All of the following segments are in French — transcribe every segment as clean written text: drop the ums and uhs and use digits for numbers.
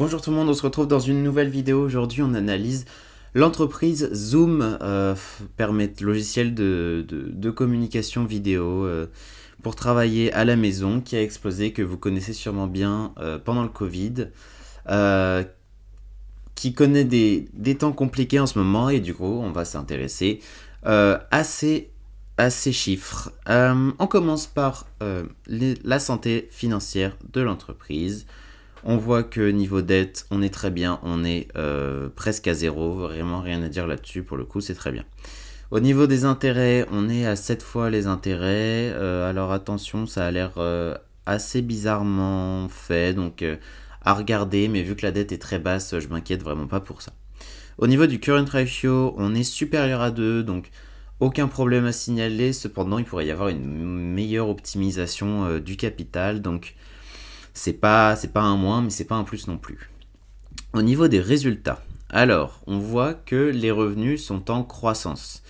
Bonjour tout le monde, on se retrouve dans une nouvelle vidéo. Aujourd'hui, on analyse l'entreprise Zoom, logiciel de communication vidéo pour travailler à la maison, qui a explosé, que vous connaissez sûrement bien pendant le Covid, euh, qui connaît des temps compliqués en ce moment, et du coup, on va s'intéresser à ces chiffres. On commence par la santé financière de l'entreprise. On voit que niveau dette, on est très bien, on est presque à zéro, vraiment rien à dire là-dessus, pour le coup c'est très bien. Au niveau des intérêts, on est à 7 fois les intérêts, alors attention, ça a l'air assez bizarrement fait, donc à regarder, mais vu que la dette est très basse, je m'inquiète vraiment pas pour ça. Au niveau du current ratio, on est supérieur à 2, donc aucun problème à signaler, cependant il pourrait y avoir une meilleure optimisation du capital, donc c'est pas un moins, mais c'est pas un plus non plus. Au niveau des résultats, alors, on voit que les revenus sont en croissance.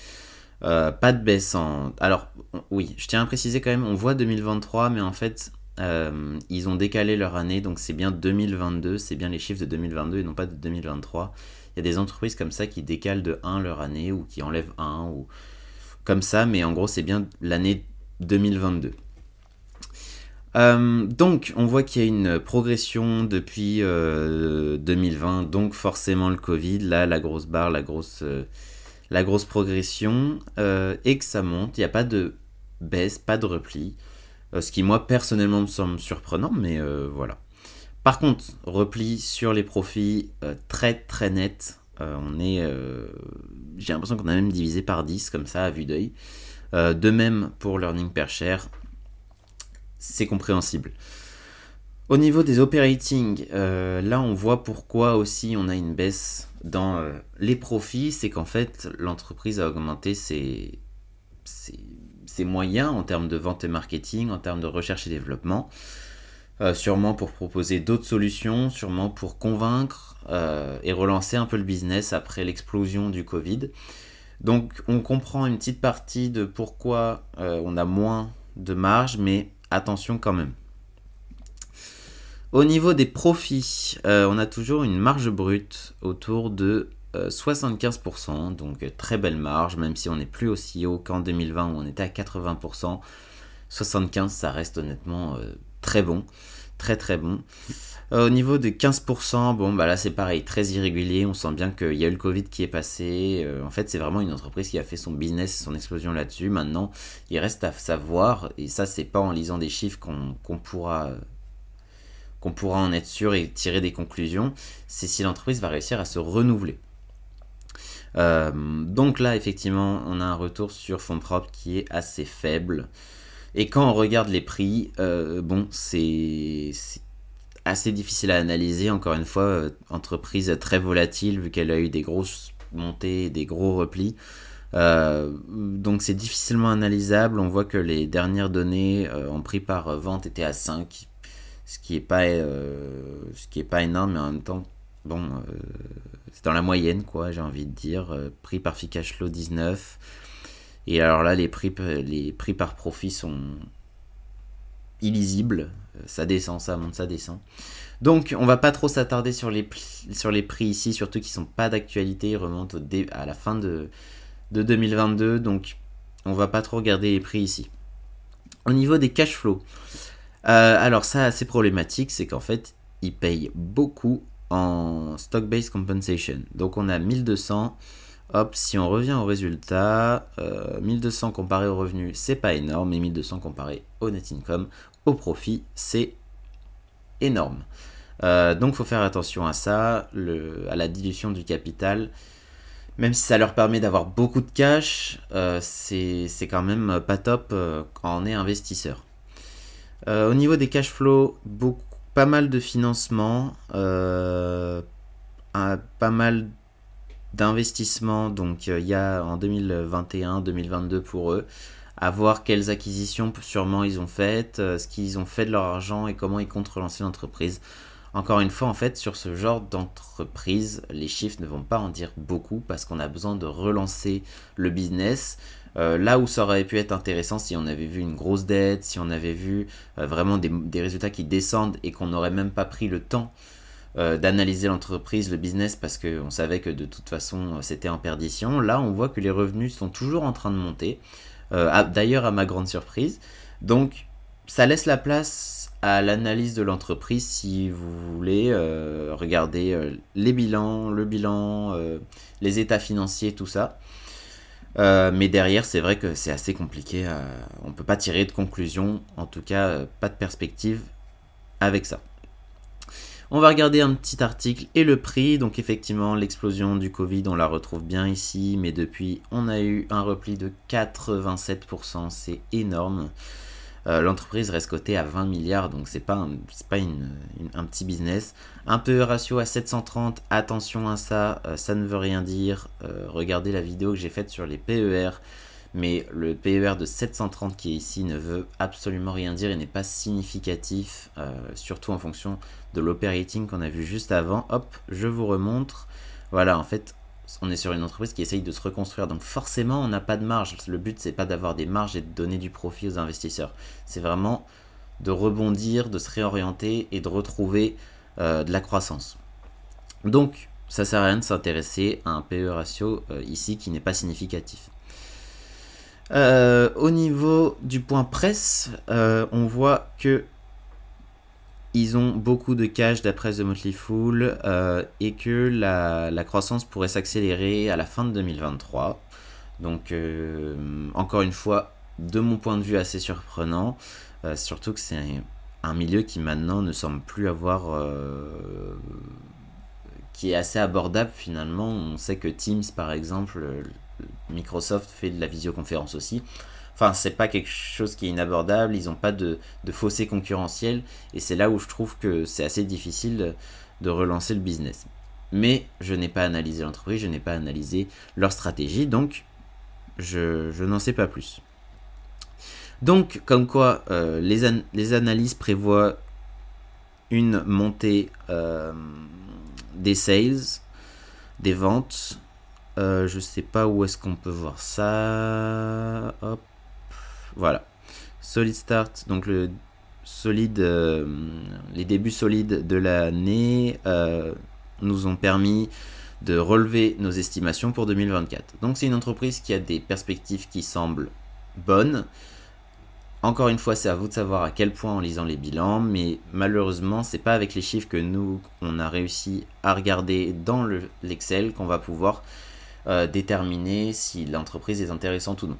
Pas de baisse en... Alors, oui, je tiens à préciser quand même, on voit 2023, mais en fait, ils ont décalé leur année, donc c'est bien 2022, c'est bien les chiffres de 2022 et non pas de 2023. Il y a des entreprises comme ça qui décalent de 1 leur année, ou qui enlèvent 1, ou comme ça, mais en gros, c'est bien l'année 2022. Donc, on voit qu'il y a une progression depuis 2020, donc forcément le Covid, là, la grosse barre, la grosse progression, et que ça monte, il n'y a pas de baisse, pas de repli, ce qui, moi, personnellement, me semble surprenant, mais voilà. Par contre, repli sur les profits très, très net, j'ai l'impression qu'on a même divisé par 10, comme ça, à vue d'œil. De même pour l'earning per share, c'est compréhensible. Au niveau des operating, là on voit pourquoi aussi on a une baisse dans les profits, c'est qu'en fait l'entreprise a augmenté ses moyens en termes de vente et marketing, en termes de recherche et développement, sûrement pour proposer d'autres solutions, sûrement pour convaincre et relancer un peu le business après l'explosion du Covid. Donc on comprend une petite partie de pourquoi on a moins de marge, mais attention quand même. Au niveau des profits, on a toujours une marge brute autour de 75%, donc très belle marge, même si on n'est plus aussi haut qu'en 2020 où on était à 80%. 75%, ça reste honnêtement très bon, très très bon. Au niveau de 15%, bon bah là c'est pareil, très irrégulier, on sent bien qu'il y a eu le Covid qui est passé, en fait c'est vraiment une entreprise qui a fait son business, son explosion là-dessus. Maintenant il reste à savoir, et ça c'est pas en lisant des chiffres qu'on pourra en être sûr et tirer des conclusions, c'est si l'entreprise va réussir à se renouveler. Donc là effectivement on a un retour sur fonds propres qui est assez faible, et quand on regarde les prix, bon c'est assez difficile à analyser, encore une fois, entreprise très volatile vu qu'elle a eu des grosses montées, des gros replis. Donc c'est difficilement analysable. On voit que les dernières données en prix par vente étaient à 5, ce qui est pas énorme, mais en même temps, bon, c'est dans la moyenne, quoi, j'ai envie de dire. Prix par free cash flow 19. Et alors là, les prix par profit sont illisible, ça descend, ça monte, ça descend. Donc on va pas trop s'attarder sur les prix ici, surtout qu'ils sont pas d'actualité, ils remontent à la fin de 2022, donc on va pas trop regarder les prix ici. Au niveau des cash flows, alors ça assez problématique, c'est qu'en fait ils payent beaucoup en stock-based compensation. Donc on a 1200. Hop, si on revient au résultat, 1200 comparé au revenu, c'est pas énorme, mais 1200 comparé au net income, au profit, c'est énorme. Donc il faut faire attention à ça, à la dilution du capital. Même si ça leur permet d'avoir beaucoup de cash, c'est quand même pas top quand on est investisseur. Au niveau des cash flows, pas mal de financement, pas mal d'investissement, donc il y a en 2021-2022 pour eux, à voir quelles acquisitions sûrement ils ont faites, ce qu'ils ont fait de leur argent et comment ils comptent relancer l'entreprise. Encore une fois, en fait, sur ce genre d'entreprise, les chiffres ne vont pas en dire beaucoup parce qu'on a besoin de relancer le business. Là où ça aurait pu être intéressant si on avait vu une grosse dette, si on avait vu vraiment des résultats qui descendent et qu'on n'aurait même pas pris le temps d'analyser l'entreprise, le business, parce qu'on savait que de toute façon c'était en perdition. Là, on voit que les revenus sont toujours en train de monter, d'ailleurs à ma grande surprise. Donc, ça laisse la place à l'analyse de l'entreprise si vous voulez regarder les bilans, le bilan, les états financiers, tout ça. Mais derrière, c'est vrai que c'est assez compliqué. On ne peut pas tirer de conclusion, en tout cas, pas de perspective avec ça. On va regarder un petit article et le prix. Donc effectivement, l'explosion du Covid, on la retrouve bien ici. Mais depuis, on a eu un repli de 87%. C'est énorme. L'entreprise reste cotée à 20 milliards, donc c'est pas un petit business. Un PE ratio à 730, attention à ça, ça ne veut rien dire. Regardez la vidéo que j'ai faite sur les PER, mais le PER de 730 qui est ici ne veut absolument rien dire et n'est pas significatif, surtout en fonction de l'operating qu'on a vu juste avant. Hop, je vous remontre. Voilà, en fait, on est sur une entreprise qui essaye de se reconstruire, donc forcément on n'a pas de marge. Le but c'est pas d'avoir des marges et de donner du profit aux investisseurs, c'est vraiment de rebondir, de se réorienter et de retrouver de la croissance. Donc ça sert à rien de s'intéresser à un PE ratio ici qui n'est pas significatif. Au niveau du point presse, on voit que ils ont beaucoup de cash d'après The Motley Fool et que la croissance pourrait s'accélérer à la fin de 2023. Donc encore une fois, de mon point de vue assez surprenant, surtout que c'est un milieu qui maintenant ne semble plus avoir... qui est assez abordable finalement. On sait que Teams par exemple, Microsoft fait de la visioconférence aussi. Enfin, c'est pas quelque chose qui est inabordable, ils n'ont pas de fossé concurrentiel, et c'est là où je trouve que c'est assez difficile de relancer le business. Mais je n'ai pas analysé l'entreprise, je n'ai pas analysé leur stratégie, donc je n'en sais pas plus. Donc, comme quoi, les analyses prévoient une montée des sales, des ventes. Je sais pas où est-ce qu'on peut voir ça. Hop. Voilà, solid start, donc les débuts solides de l'année nous ont permis de relever nos estimations pour 2024. Donc c'est une entreprise qui a des perspectives qui semblent bonnes. Encore une fois, c'est à vous de savoir à quel point en lisant les bilans, mais malheureusement, c'est pas avec les chiffres que nous on a réussi à regarder dans l'Excel qu'on va pouvoir déterminer si l'entreprise est intéressante ou non.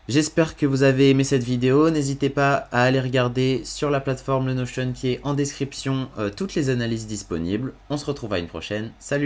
J'espère que vous avez aimé cette vidéo, n'hésitez pas à aller regarder sur la plateforme le Notion qui est en description toutes les analyses disponibles. On se retrouve à une prochaine, salut!